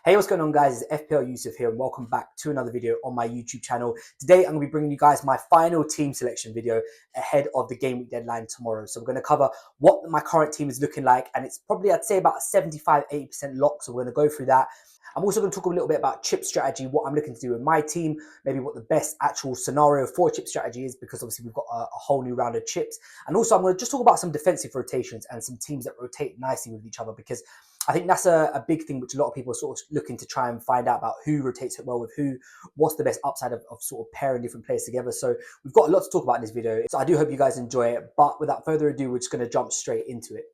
Hey, what's going on, guys? It's FPL Yusuf here, and welcome back to another video on my YouTube channel. Today, I'm going to be bringing you guys my final team selection video ahead of the game week deadline tomorrow. So we're going to cover what my current team is looking like, and it's probably, I'd say, about 75-80% lock. So we're going to go through that. I'm also going to talk a little bit about chip strategy, what I'm looking to do with my team, maybe what the best actual scenario for chip strategy is, because obviously we've got a whole new round of chips. And also, I'm going to just talk about some defensive rotations and some teams that rotate nicely with each other, because I think that's a big thing which a lot of people are sort of looking to try and find out about who rotates it well with who, what's the best upside of sort of pairing different players together. So we've got a lot to talk about in this video. So I do hope you guys enjoy it. But without further ado, we're just going to jump straight into it.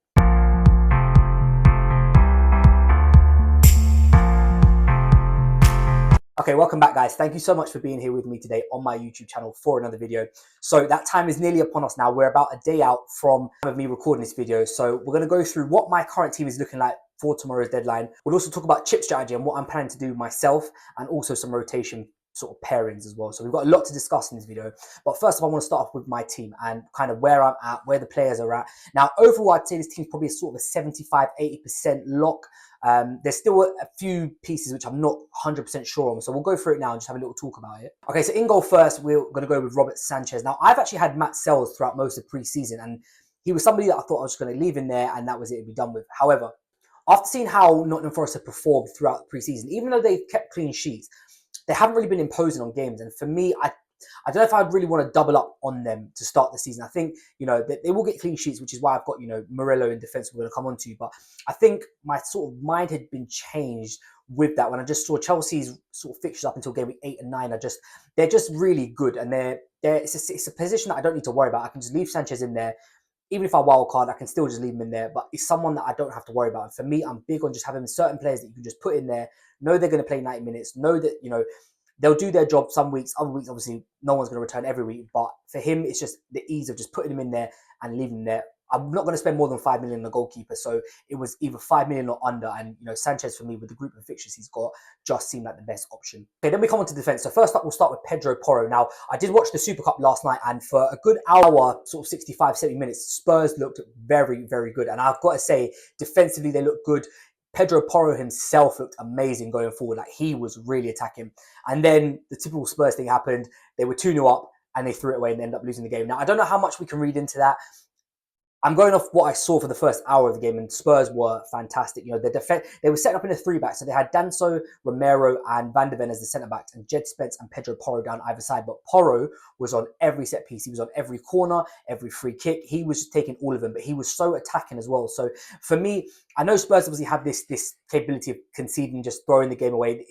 Okay, welcome back, guys. Thank you so much for being here with me today on my YouTube channel for another video. So that time is nearly upon us now. We're about a day out from me recording this video. So we're going to go through what my current team is looking like for tomorrow's deadline. We'll also talk about chip strategy and what I'm planning to do myself, and also some rotation sort of pairings as well. So we've got a lot to discuss in this video. But first of all, I want to start off with my team and kind of where I'm at, where the players are at. Now, overall, I'd say this team's probably sort of a 75-80% lock. There's still a few pieces which I'm not 100% sure on, so we'll go through it now and just have a little talk about it. Okay, so in goal first, we're going to go with Robert Sanchez. Now, I've actually had Matt Sells throughout most of pre-season, and he was somebody that I thought I was going to leave in there, and that was it, it'd be done with. However, after seeing how Nottingham Forest have performed throughout the pre-season, even though they've kept clean sheets, they haven't really been imposing on games. And for me, I don't know if I'd really want to double up on them to start the season. I think, they will get clean sheets, which is why I've got, Murillo in defence we're going to come on to. But I think my sort of mind had been changed with that when I just saw Chelsea's sort of fixtures up until game week 8 and 9. They're just really good. And it's a position that I don't need to worry about. I can just leave Sanchez in there. Even if I wild card, I can still just leave him in there. But it's someone that I don't have to worry about. And for me, I'm big on just having certain players that you can just put in there, know they're going to play 90 minutes, know that, they'll do their job some weeks. Other weeks, obviously, no one's going to return every week. But for him, it's just the ease of just putting him in there and leaving him there. I'm not going to spend more than 5 million on a goalkeeper. So it was either 5 million or under. And, Sanchez, for me, with the group of fixtures he's got, just seemed like the best option. Okay, then we come on to defence. So first up, we'll start with Pedro Porro. Now, I did watch the Super Cup last night, and for a good hour, sort of 65, 70 minutes, Spurs looked very, very good. And I've got to say, defensively, they look good. Pedro Porro himself looked amazing going forward. Like, he was really attacking. And then the typical Spurs thing happened. They were 2-0 up and they threw it away and ended up losing the game. Now, I don't know how much we can read into that. I'm going off what I saw for the first hour of the game, and Spurs were fantastic. Their defense, they were set up in a 3-back. So they had Danso, Romero, and Van de Ven as the centre-backs, and Jed Spence and Pedro Porro down either side. But Porro was on every set piece. He was on every corner, every free kick. He was taking all of them, but he was so attacking as well. So for me, I know Spurs obviously have this capability of conceding, just throwing the game away.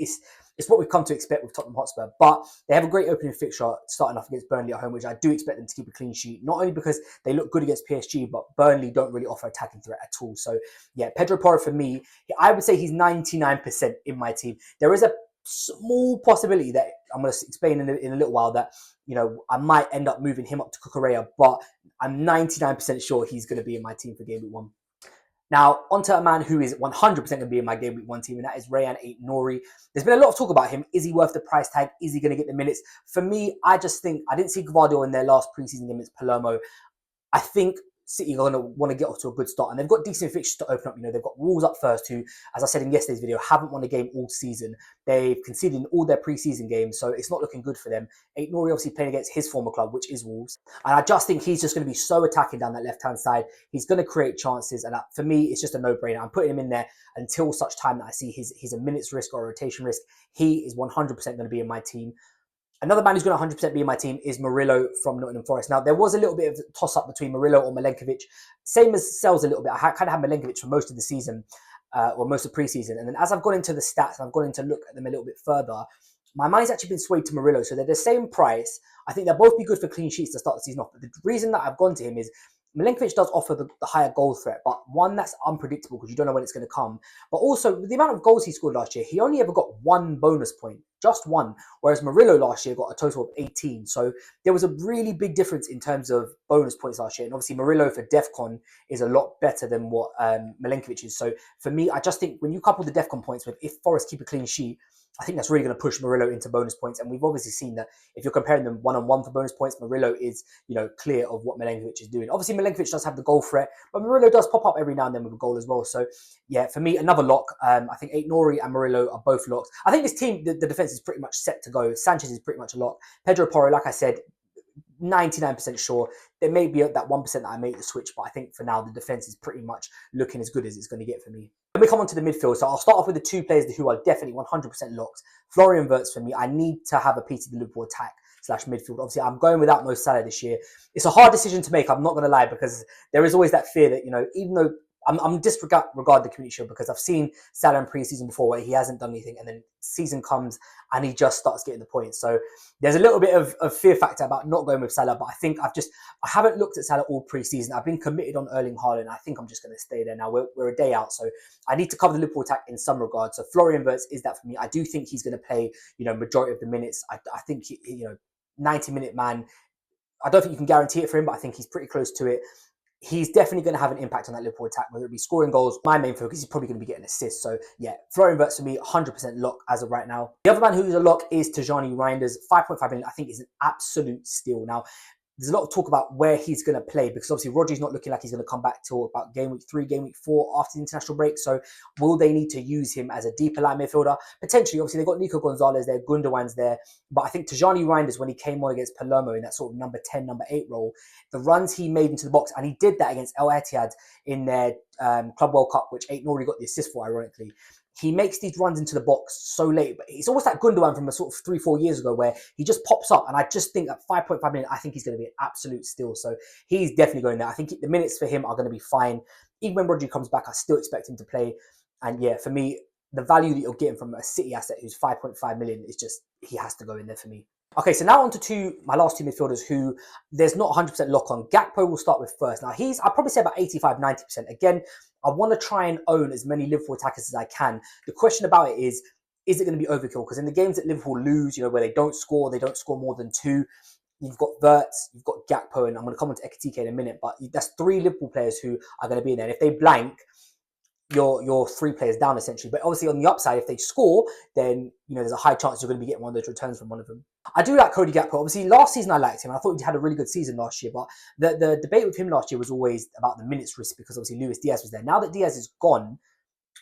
It's what we've come to expect with Tottenham Hotspur. But they have a great opening fixture starting off against Burnley at home, which I do expect them to keep a clean sheet. Not only because they look good against PSG, but Burnley don't really offer attacking threat at all. So, yeah, Pedro Porro for me, I would say he's 99% in my team. There is a small possibility that I'm going to explain in a little while that, I might end up moving him up to Cucurella, but I'm 99% sure he's going to be in my team for game week 1. Now, onto a man who is 100% going to be in my game week 1 team, and that is Rayan Aït-Nouri. There's been a lot of talk about him. Is he worth the price tag? Is he going to get the minutes? For me, I just think, I didn't see Gvardiol in their last preseason game against Palermo. I think City are going to want to get off to a good start, and they've got decent fixtures to open up. They've got Wolves up first, who, as I said in yesterday's video, haven't won a game all season. They've conceded in all their preseason games, so it's not looking good for them. Aït-Nouri obviously playing against his former club, which is Wolves, and I just think he's just going to be so attacking down that left-hand side. He's going to create chances, and for me, it's just a no-brainer. I'm putting him in there until such time that I see he's a minutes risk or a rotation risk. He is 100% going to be in my team. Another man who's going to 100% be in my team is Murillo from Nottingham Forest. Now, there was a little bit of toss-up between Murillo or Milenkovic. Same as Sells a little bit. I kind of had Milenkovic for most of the season, or most of pre-season. And then as I've gone into the stats and I've gone into look at them a little bit further, my mind's actually been swayed to Murillo. So they're the same price. I think they'll both be good for clean sheets to start the season off. But the reason that I've gone to him is Milenkovic does offer the higher goal threat, but one that's unpredictable because you don't know when it's going to come. But also, with the amount of goals he scored last year, he only ever got 1 bonus point, just 1, whereas Murillo last year got a total of 18. So there was a really big difference in terms of bonus points last year. And obviously, Murillo for DEFCON is a lot better than what Milenkovic is. So for me, I just think when you couple the DEFCON points with, if Forest keep a clean sheet, I think that's really going to push Murillo into bonus points. And we've obviously seen that if you're comparing them one-on-one for bonus points, Murillo is, clear of what Milenkovic is doing. Obviously, Milenkovic does have the goal threat, but Murillo does pop up every now and then with a goal as well. So, yeah, for me, another lock. I think Nori and Murillo are both locks. I think this team, the defense is pretty much set to go. Sanchez is pretty much a lock. Pedro Porro, like I said, 99% sure. There may be that 1% that I make the switch, but I think for now the defense is pretty much looking as good as it's going to get for me. Let me come on to the midfield. So I'll start off with the two players who are definitely 100% locked. Florian Wirtz for me. I need to have a piece of the Liverpool attack / midfield. Obviously, I'm going without Mo Salah this year. It's a hard decision to make. I'm not going to lie, because there is always that fear that, even though I'm disregard the Community Shield, because I've seen Salah in pre-season before where he hasn't done anything, and then season comes and he just starts getting the points. So there's a little bit of fear factor about not going with Salah, but I think I haven't looked at Salah all pre-season. I've been committed on Erling Haaland. I think I'm just going to stay there now. We're a day out, so I need to cover the Liverpool attack in some regard. So Florian Wirtz is that for me. I do think he's going to play, majority of the minutes. I think 90-minute man. I don't think you can guarantee it for him, but I think he's pretty close to it. He's definitely going to have an impact on that Liverpool attack, whether it be scoring goals. My main focus is probably going to be getting assists. So, yeah, Florian Wirtz for me, 100% lock as of right now. The other man who's a lock is Tijani Reinders. 5.5 million, I think, is an absolute steal. Now, there's a lot of talk about where he's going to play, because obviously Rodri's not looking like he's going to come back till about game week 3, game week 4 after the international break. So will they need to use him as a deeper line midfielder? Potentially. Obviously, they've got Nico Gonzalez there, Gundogan's there. But I think Tijani Reinders, when he came on against Palermo in that sort of number 10, number 8 role, the runs he made into the box, and he did that against El Etihad in their Club World Cup, which Aiden already got the assist for, ironically. He makes these runs into the box so late, but it's almost like Gundogan from a sort of 3-4 years ago, where he just pops up, and I just think at 5.5 million, I think he's going to be an absolute steal. So he's definitely going there. I think the minutes for him are going to be fine. Even when Rodri comes back, I still expect him to play. And yeah, for me, the value that you're getting from a City asset who's 5.5 million is just, he has to go in there for me. Okay, so now on to my last two midfielders who there's not 100% lock on. Gakpo will start with first. Now, I'll probably say about 85-90%. Again, I want to try and own as many Liverpool attackers as I can. The question about it is it going to be overkill? Because in the games that Liverpool lose, where they don't score more than 2, you've got Wirtz, you've got Gakpo, and I'm going to come on to Ekitike in a minute, but that's 3 Liverpool players who are going to be in there. And if they blank, you're 3 players down essentially. But obviously on the upside, if they score, then there's a high chance you're going to be getting one of those returns from one of them. I do like Cody Gakpo. Obviously last season I liked him. I thought he had a really good season last year, but the debate with him last year was always about the minutes risk, because obviously Luis Diaz was there. Now that Diaz is gone,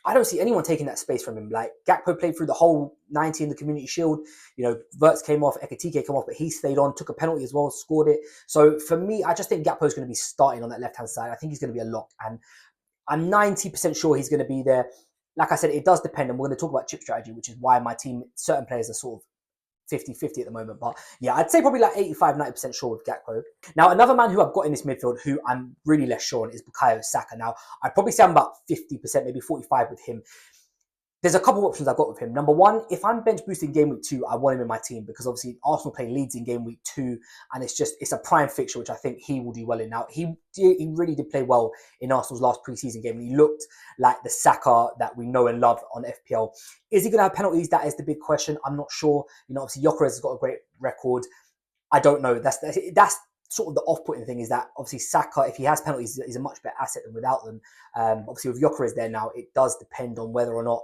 I don't see anyone taking that space from him. Like, Gakpo played through the whole 90 in the Community Shield. Wirtz came off, Ekitike came off, but he stayed on, took a penalty as well, scored it. So for me, I just think Gakpo is going to be starting on that left-hand side. I think he's going to be a lock, and I'm 90% sure he's going to be there. Like I said, it does depend, and we're going to talk about chip strategy, which is why my team, certain players are sort of 50-50 at the moment. But yeah, I'd say probably like 85-90% sure with Gakpo. Now, another man who I've got in this midfield who I'm really less sure on is Bukayo Saka. Now, I'd probably say I'm about 50%, maybe 45 with him. There's a couple of options I've got with him. Number one, if I'm bench boosting game week 2, I want him in my team, because obviously Arsenal play Leeds in game week 2, and it's a prime fixture, which I think he will do well in. Now, he really did play well in Arsenal's last pre-season game, and he looked like the Saka that we know and love on FPL. Is he going to have penalties? That is the big question. I'm not sure. Obviously Gyökeres has got a great record. I don't know. That's sort of the off-putting thing, is that obviously Saka, if he has penalties, is a much better asset than without them. Obviously with Gyökeres there now, it does depend on whether or not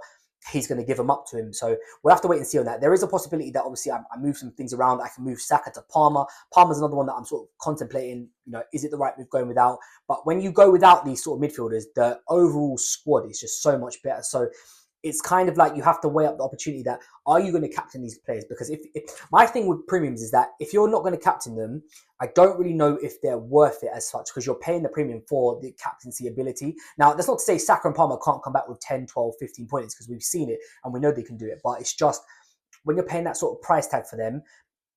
he's going to give them up to him. So we'll have to wait and see on that. There is a possibility that obviously I move some things around. I can move Saka to Palmer. Palmer's another one that I'm sort of contemplating, is it the right move going without? But when you go without these sort of midfielders, the overall squad is just so much better. So it's kind of like you have to weigh up the opportunity that, are you going to captain these players? Because if my thing with premiums is that if you're not going to captain them, I don't really know if they're worth it as such, because you're paying the premium for the captaincy ability. Now, that's not to say Saka and Palmer can't come back with 10, 12, 15 points, because we've seen it and we know they can do it. But it's just, when you're paying that sort of price tag for them,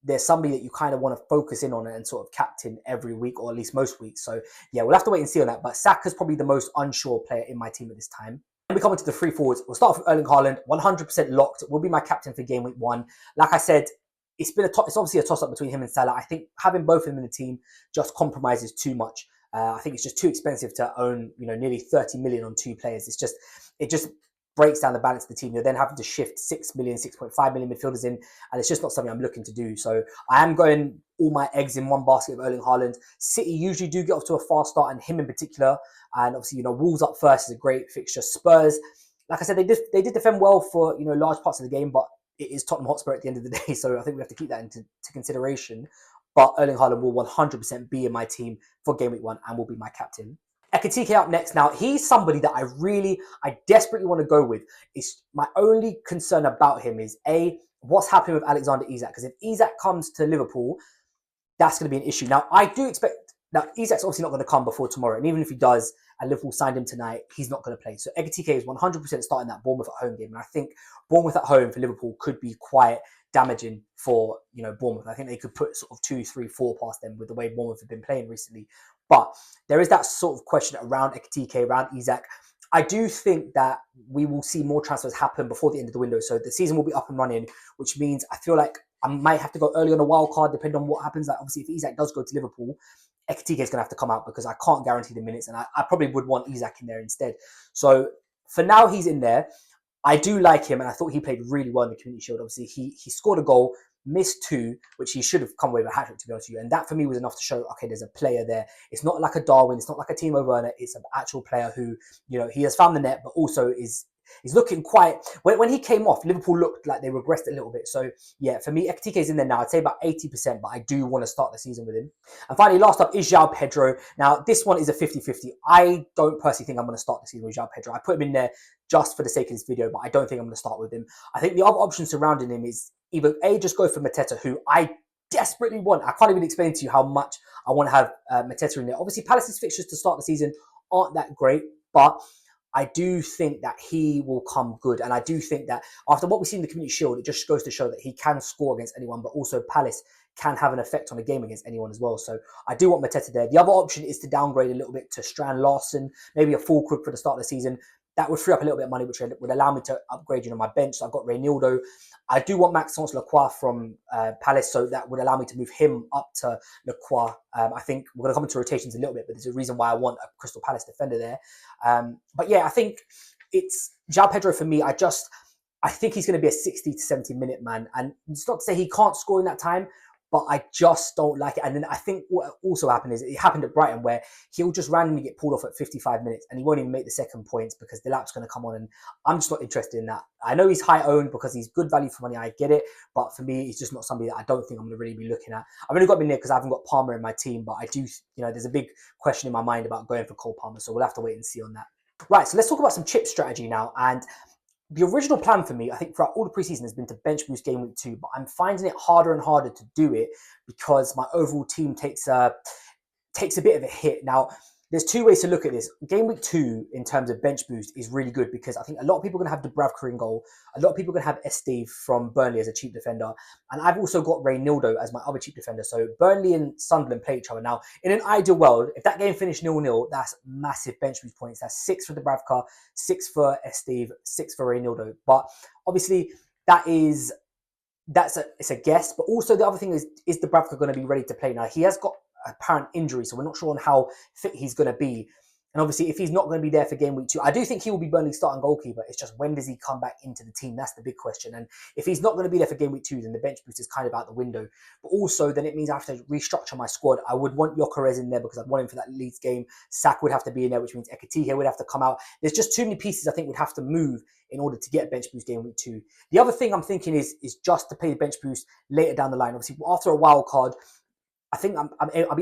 there's somebody that you kind of want to focus in on and sort of captain every week, or at least most weeks. So yeah, we'll have to wait and see on that. But Saka's probably the most unsure player in my team at this time. Then we come into the 3 forwards. We'll start off with Erling Haaland, 100% locked. Will be my captain for game week 1. Like I said, it's obviously a toss-up between him and Salah. I think having both of them in the team just compromises too much. I think it's just too expensive to own, nearly 30 million on 2 players. It just breaks down the balance of the team. You're then having to shift 6 million, 6.5 million midfielders in, and it's just not something I'm looking to do. So I am going all my eggs in one basket of Erling Haaland. City usually do get off to a fast start, and him in particular. And obviously, Wolves up first is a great fixture. Spurs, like I said, they did defend well for large parts of the game, but it is Tottenham Hotspur at the end of the day, so I think we have to keep that into consideration. But Erling Haaland will 100% be in my team for game week 1 and will be my captain. Ekitike up next. Now, he's somebody that I desperately want to go with. It's my only concern about him is what's happening with Alexander Isak? Because if Isak comes to Liverpool, that's going to be an issue. Now, I do expect that Isak's obviously not going to come before tomorrow, and even if he does, and Liverpool signed him tonight, he's not going to play. So Ekitike is 100% starting that Bournemouth at home game, and I think Bournemouth at home for Liverpool could be quite damaging for Bournemouth. I think they could put sort of 2, 3, 4 past them with the way Bournemouth have been playing recently. But there is that sort of question around Ekitike, around Isak. I do think that we will see more transfers happen before the end of the window. So the season will be up and running, which means I feel like I might have to go early on a wild card, depending on what happens. Like obviously, if Isak does go to Liverpool, Ekitike is going to have to come out because I can't guarantee the minutes, and I probably would want Isak in there instead. So for now, he's in there. I do like him, and I thought he played really well in the Community Shield. Obviously, he scored a goal, missed 2, which he should have come away with a hat-trick, to be honest with you. And that for me was enough to show, okay, there's a player there. It's not like a Darwin, it's not like a Timo Werner. It's an actual player who, he has found the net, but also is looking quite. When he came off, Liverpool looked like they regressed a little bit. So yeah, for me, Ekitike is in there now. I'd say about 80%, but I do want to start the season with him. And finally, last up is João Pedro. Now, this one is a 50-50. I don't personally think I'm going to start the season with João Pedro. I put him in there just for the sake of this video, but I don't think I'm going to start with him. I think the other option surrounding him is either just go for Mateta, who I desperately want. I can't even explain to you how much I want to have Mateta in there. Obviously, Palace's fixtures to start the season aren't that great, but I do think that he will come good. And I do think that after what we've seen in the Community Shield, it just goes to show that he can score against anyone, but also Palace can have an effect on a game against anyone as well. So I do want Mateta there. The other option is to downgrade a little bit to Strand Larsen, maybe a full quick for the start of the season. That would free up a little bit of money, which would allow me to upgrade on my bench. So I've got Reynaldo. I do want Maxence Lacroix from Palace, so that would allow me to move him up to Lacroix. I think we're going to come into rotations a little bit, but there's a reason why I want a Crystal Palace defender there. But yeah, I think it's João Pedro for me. I think he's going to be a 60 to 70 minute man. And it's not to say he can't score in that time, but I just don't like it. And then I think what also happened is it happened at Brighton where he'll just randomly get pulled off at 55 minutes and he won't even make the second points because the lap's going to come on. And I'm just not interested in that. I know he's high owned because he's good value for money. I get it. But for me, he's just not somebody that I don't think I'm going to really be looking at. I've only got him in there because I haven't got Palmer in my team. But I do, there's a big question in my mind about going for Cole Palmer. So we'll have to wait and see on that. Right, so let's talk about some chip strategy now. And the original plan for me, I think throughout all the preseason, has been to bench boost game week 2, but I'm finding it harder and harder to do it because my overall team takes a bit of a hit. Now, there's 2 ways to look at this. Game week 2, in terms of bench boost, is really good because I think a lot of people are going to have Dubravka in goal. A lot of people are going to have Esteve from Burnley as a cheap defender. And I've also got Reynaldo as my other cheap defender. So Burnley and Sunderland play each other. Now, in an ideal world, if that game finished 0-0, that's massive bench boost points. That's 6 for Dubravka, 6 for Esteve, 6 for Reynaldo. But obviously, it's a guess. But also the other thing is Dubravka going to be ready to play? Now, he has got apparent injury, so we're not sure on how fit he's going to be. And obviously, if he's not going to be there for game week 2, I do think he will be Burnley's starting goalkeeper. It's just when does he come back into the team? That's the big question. And if he's not going to be there for game week 2, then the bench boost is kind of out the window. But also, then it means I have to restructure my squad. I would want Gyökeres in there because I'd want him for that Leeds game. Sak would have to be in there, which means Ekitike would have to come out. There's just too many pieces I think would have to move in order to get bench boost game week 2. The other thing I'm thinking is just to play the bench boost later down the line. Obviously, after a wild card, I think I'll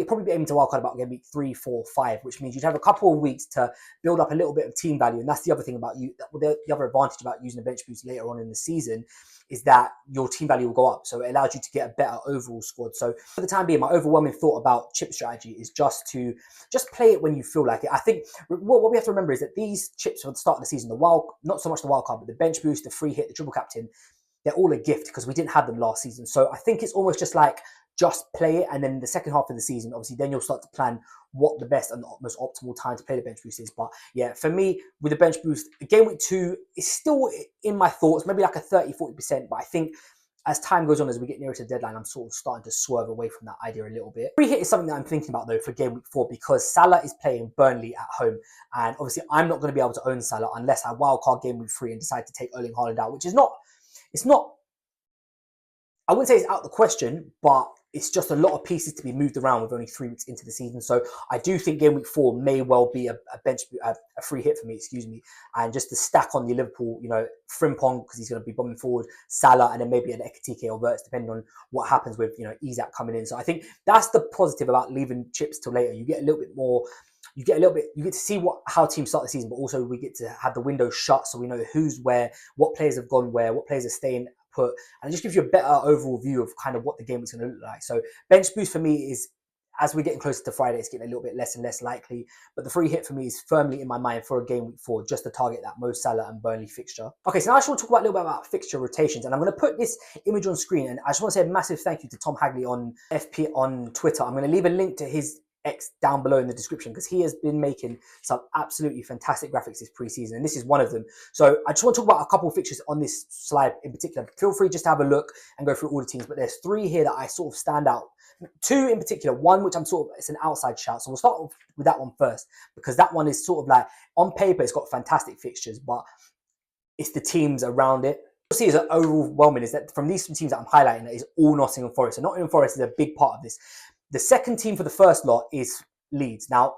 probably be aiming to wildcard about game week 3, 4, 5, which means you'd have a couple of weeks to build up a little bit of team value. And that's the other thing about the other advantage about using a bench boost later on in the season is that your team value will go up. So it allows you to get a better overall squad. So for the time being, my overwhelming thought about chip strategy is just play it when you feel like it. I think what we have to remember is that these chips for the start of the season, not so much the wild card, but the bench boost, the free hit, the triple captain, they're all a gift because we didn't have them last season. So I think it's almost just like, just play it, and then the second half of the season, obviously, then you'll start to plan what the best and the most optimal time to play the bench boost is. But yeah, for me, with the bench boost, game week 2 is still in my thoughts, maybe like a 30-40%, but I think as time goes on, as we get nearer to the deadline, I'm sort of starting to swerve away from that idea a little bit. Free hit is something that I'm thinking about though for game week 4 because Salah is playing Burnley at home, and obviously I'm not going to be able to own Salah unless I wildcard game week 3 and decide to take Erling Haaland out, which is not, I wouldn't say it's out of the question, but it's just a lot of pieces to be moved around with only 3 weeks into the season. So I do think game week 4 may well be a free hit for me, excuse me. And just the stack on the Liverpool, Frimpong, because he's going to be bombing forward, Salah, and then maybe an Ekitike or Verts, depending on what happens with, Isak coming in. So I think that's the positive about leaving chips till later. You get a little bit more, you get to see how teams start the season, but also we get to have the window shut so we know who's where, what players have gone where, what players are staying put, and it just gives you a better overall view of kind of what the game is going to look like. So bench boost for me is, as we're getting closer to Friday, it's getting a little bit less and less likely. But the free hit for me is firmly in my mind for a game week 4, just to target that Mo Salah and Burnley fixture. Okay, so now I just want to talk a little bit about fixture rotations, and I'm going to put this image on screen. And I just want to say a massive thank you to Tom Hagley on FP on Twitter. I'm going to leave a link to his X down below in the description, because he has been making some absolutely fantastic graphics this preseason, and this is one of them. So I just want to talk about a couple of fixtures on this slide in particular. Feel free just to have a look and go through all the teams, but there's 3 here that I sort of stand out. 2 in particular, one which it's an outside shout. So we'll start with that one first, because that one is sort of like, on paper it's got fantastic fixtures, but it's the teams around it. You'll see is overwhelming is that from these teams that I'm highlighting, that is all Nottingham Forest. So Nottingham Forest is a big part of this. The second team for the first lot is Leeds. Now,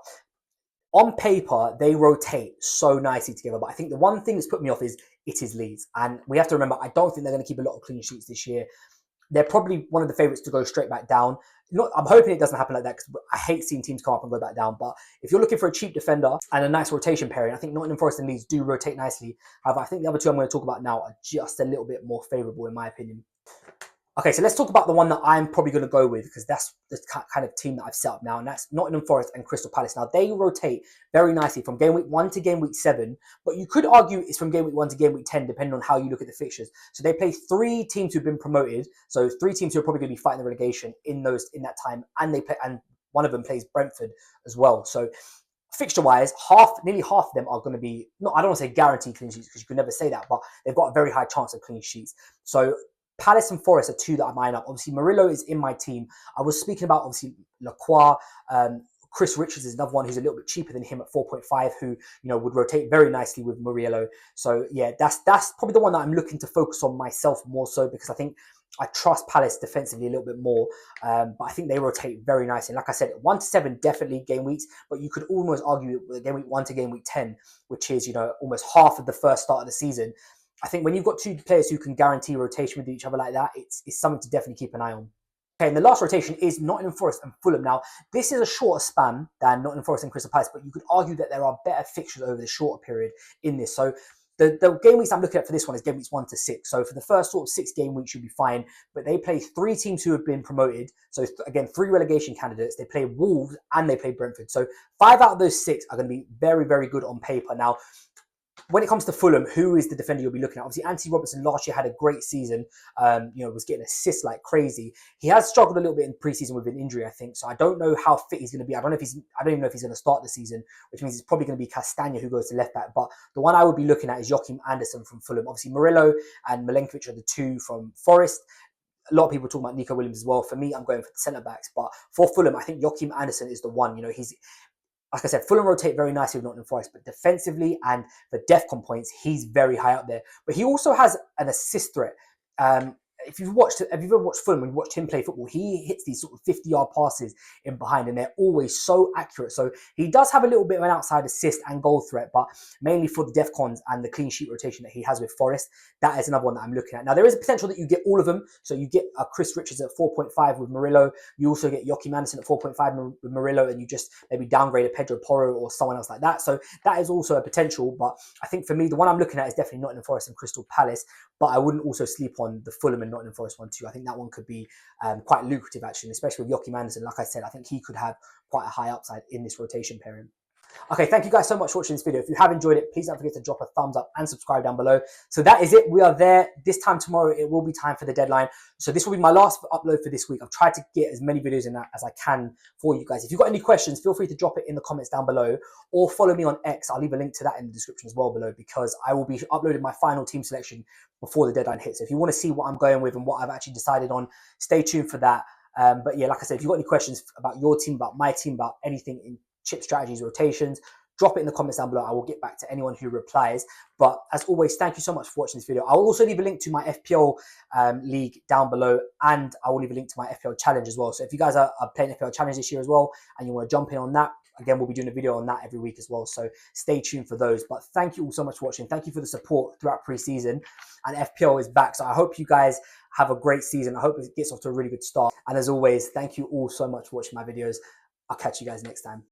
on paper, they rotate so nicely together, but I think the one thing that's put me off is it is Leeds. And we have to remember, I don't think they're going to keep a lot of clean sheets this year. They're probably one of the favourites to go straight back down. I'm hoping it doesn't happen like that, because I hate seeing teams come up and go back down. But if you're looking for a cheap defender and a nice rotation pairing, I think Nottingham Forest and Leeds do rotate nicely. However, I think the other 2 I'm going to talk about now are just a little bit more favourable in my opinion. Okay, so let's talk about the one that I'm probably going to go with, because that's the kind of team that I've set up now, and that's Nottingham Forest and Crystal Palace. Now, they rotate very nicely from game week 1 to game week 7, but you could argue it's from game week 1 to game week 10, depending on how you look at the fixtures. So they play 3 teams who've been promoted, so 3 teams who are probably going to be fighting the relegation in that time, and one of them plays Brentford as well. So fixture-wise, nearly half of them are going to be, I don't want to say guaranteed clean sheets, because you can never say that, but they've got a very high chance of clean sheets. So Palace and Forest are 2 that I line up. Obviously, Murillo is in my team. I was speaking about, obviously, Lacroix. Chris Richards is another one who's a little bit cheaper than him at 4.5, who, would rotate very nicely with Murillo. So, yeah, that's probably the one that I'm looking to focus on myself more so, because I think I trust Palace defensively a little bit more. But I think they rotate very nicely. And like I said, 1 to 7, definitely game weeks. But you could almost argue with game week 1 to game week 10, which is, almost half of the first start of the season. I think when you've got 2 players who can guarantee rotation with each other like that, it's something to definitely keep an eye on. Okay, and the last rotation is Nottingham Forest and Fulham. Now, this is a shorter span than Nottingham Forest and Crystal Palace, but you could argue that there are better fixtures over the shorter period in this. So the game weeks I'm looking at for this one is game weeks 1 to 6. So for the first sort of 6 game weeks, you'll be fine. But they play 3 teams who have been promoted. So again, 3 relegation candidates. They play Wolves and they play Brentford. So 5 out of those 6 are going to be very, very good on paper. Now, when it comes to Fulham, who is the defender you'll be looking at? Obviously, Anthony Robertson last year had a great season. Was getting assists like crazy. He has struggled a little bit in preseason with an injury, I think. So I don't know how fit he's going to be. I don't even know if he's going to start the season, which means it's probably going to be Castagna who goes to left back. But the one I would be looking at is Joachim Andersen from Fulham. Obviously, Murillo and Milenkovic are the 2 from Forest. A lot of people talk about Nico Williams as well. For me, I'm going for the centre backs. But for Fulham, I think Joachim Andersen is the one. He's, like I said, Fulham rotate very nicely with Nottingham Forest, but defensively and for DEFCON points, he's very high up there. But he also has an assist threat. Have you ever watched Fulham and watched him play football? He hits these sort of 50-yard passes in behind, and they're always so accurate. So he does have a little bit of an outside assist and goal threat, but mainly for the DEFCONs and the clean sheet rotation that he has with Forest. That is another one that I'm looking at. Now, there is a potential that you get all of them. So you get Chris Richards at 4.5 with Murillo. You also get Joachim Andersen at 4.5 with Murillo, and you just maybe downgrade a Pedro Porro or someone else like that. So that is also a potential. But I think for me, the one I'm looking at is definitely Nottingham Forest and Crystal Palace. But I wouldn't also sleep on the Fulham and Nottingham Forest one too. I think that one could be quite lucrative actually, especially with Joachim Andersen. Like I said, I think he could have quite a high upside in this rotation pairing. Okay, thank you guys so much for watching this video. If you have enjoyed it, please don't forget to drop a thumbs up and subscribe down below. So that is it. We are there. This time tomorrow, it will be time for the deadline. So this will be my last upload for this week. I've tried to get as many videos in that as I can for you guys. If you've got any questions, feel free to drop it in the comments down below or follow me on X. I'll leave a link to that in the description as well below, because I will be uploading my final team selection before the deadline hits. So if you want to see what I'm going with and what I've actually decided on, stay tuned for that. But yeah, like I said, if you've got any questions about your team, about my team, about anything in chip strategies, rotations, drop it in the comments down below. I will get back to anyone who replies. But as always, thank you so much for watching this video. I will also leave a link to my FPL league down below, and I will leave a link to my FPL challenge as well. So if you guys are playing FPL challenge this year as well and you want to jump in on that, again, we'll be doing a video on that every week as well. So stay tuned for those. But thank you all so much for watching. Thank you for the support throughout pre-season, and FPL is back. So I hope you guys have a great season. I hope it gets off to a really good start. And as always, thank you all so much for watching my videos. I'll catch you guys next time.